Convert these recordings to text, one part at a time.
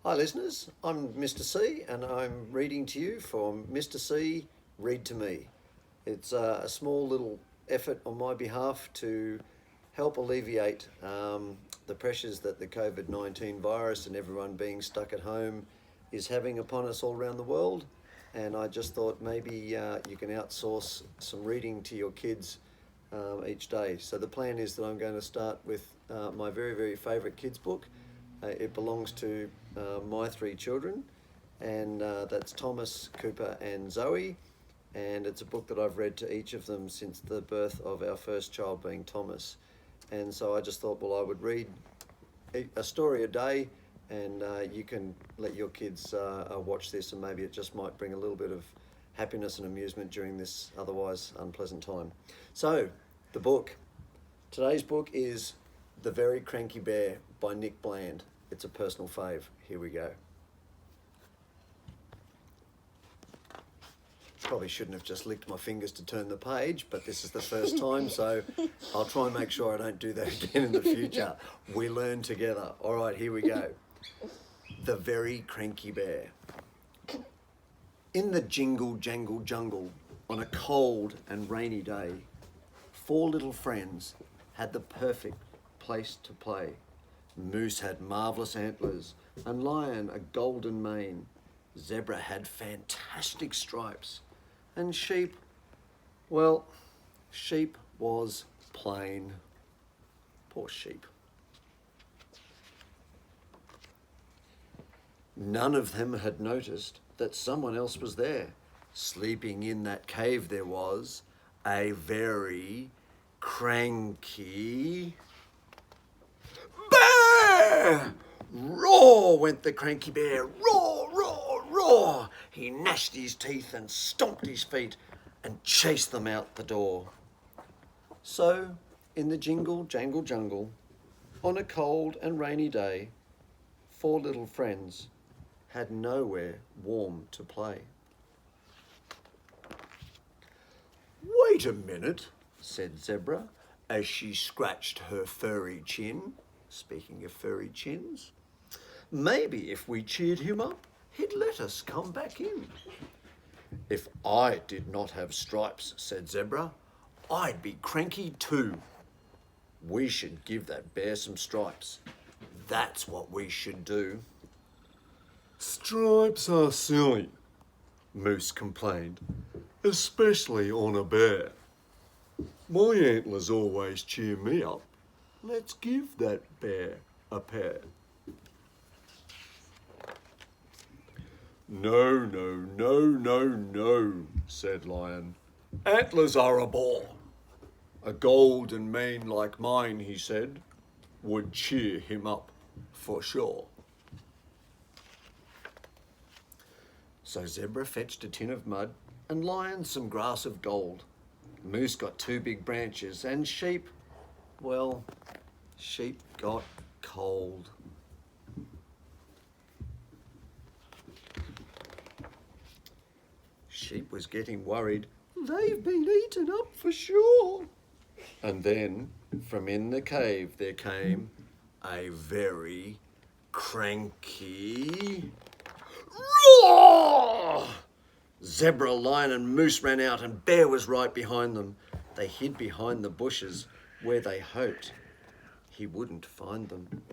Hi listeners, I'm Mr. C and I'm reading to you from Mr. C Read to Me. It's a small little effort on my behalf to help alleviate the pressures that the COVID-19 virus and everyone being stuck at home is having upon us all around the world. And I just thought maybe you can outsource some reading to your kids each day. So the plan is that I'm going to start with my very, very favourite kids book. It belongs to my three children, and that's Thomas, Cooper, and Zoe. And it's a book that I've read to each of them since the birth of our first child, being Thomas. And so I just thought, well, I would read a story a day, and you can let your kids watch this, and maybe it just might bring a little bit of happiness and amusement during this otherwise unpleasant time. So, the book. Today's book is The Very Cranky Bear by Nick Bland. It's a personal fave. Here we go. Probably shouldn't have just licked my fingers to turn the page, but this is the first time, so I'll try and make sure I don't do that again in the future. We learn together. All right, here we go. The Very Cranky Bear. In the jingle jangle jungle, on a cold and rainy day, four little friends had the perfect place to play. Moose had marvellous antlers, and Lion a golden mane. Zebra had fantastic stripes, and Sheep, well, Sheep was plain. Poor Sheep. None of them had noticed that someone else was there. Sleeping in that cave there was a very cranky bear! Roar went the cranky bear. Roar, roar, roar. He gnashed his teeth and stomped his feet and chased them out the door. So, in the jingle jangle jungle, on a cold and rainy day, four little friends had nowhere warm to play. Wait a minute, said Zebra, as she scratched her furry chin. Speaking of furry chins, maybe if we cheered him up, he'd let us come back in. If I did not have stripes, said Zebra, I'd be cranky too. We should give that bear some stripes. That's what we should do. Stripes are silly, Moose complained, especially on a bear. My antlers always cheer me up. Let's give that bear a pair. No, no, no, no, no, said Lion. Antlers are a bore. A golden mane like mine, he said, would cheer him up for sure. So Zebra fetched a tin of mud and Lion some grass of gold. Moose got two big branches and Sheep, well, Sheep got cold. Sheep was getting worried. They've been eaten up for sure. And then, from in the cave, there came a very cranky roar! Zebra, Lion and Moose ran out and Bear was right behind them. They hid behind the bushes where they hoped he wouldn't find them.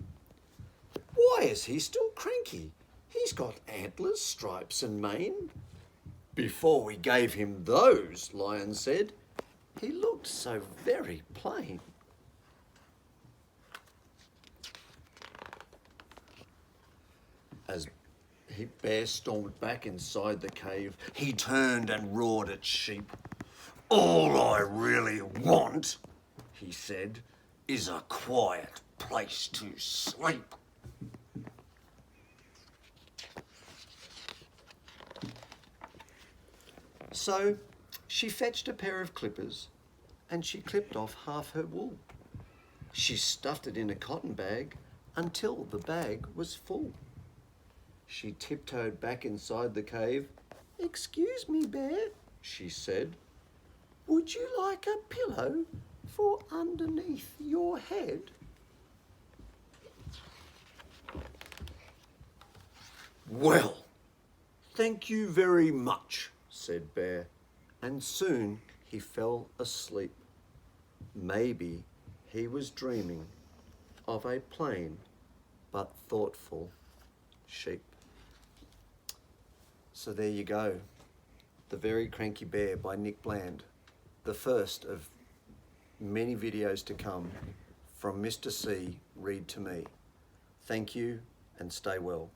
Why is he still cranky? He's got antlers, stripes and mane. Before we gave him those, Lion said, he looked so very plain. As Bear stormed back inside the cave, he turned and roared at Sheep. All I really want, he said, is a quiet place to sleep. So she fetched a pair of clippers and she clipped off half her wool. She stuffed it in a cotton bag until the bag was full. She tiptoed back inside the cave. Excuse me, Bear, she said. Would you like a pillow for underneath your head? Well, thank you very much, said Bear, and soon he fell asleep. Maybe he was dreaming of a plain but thoughtful sheep. So there you go. The Very Cranky Bear by Nick Bland. The first of many videos to come from Mr. C. Read to Me. Thank you and stay well.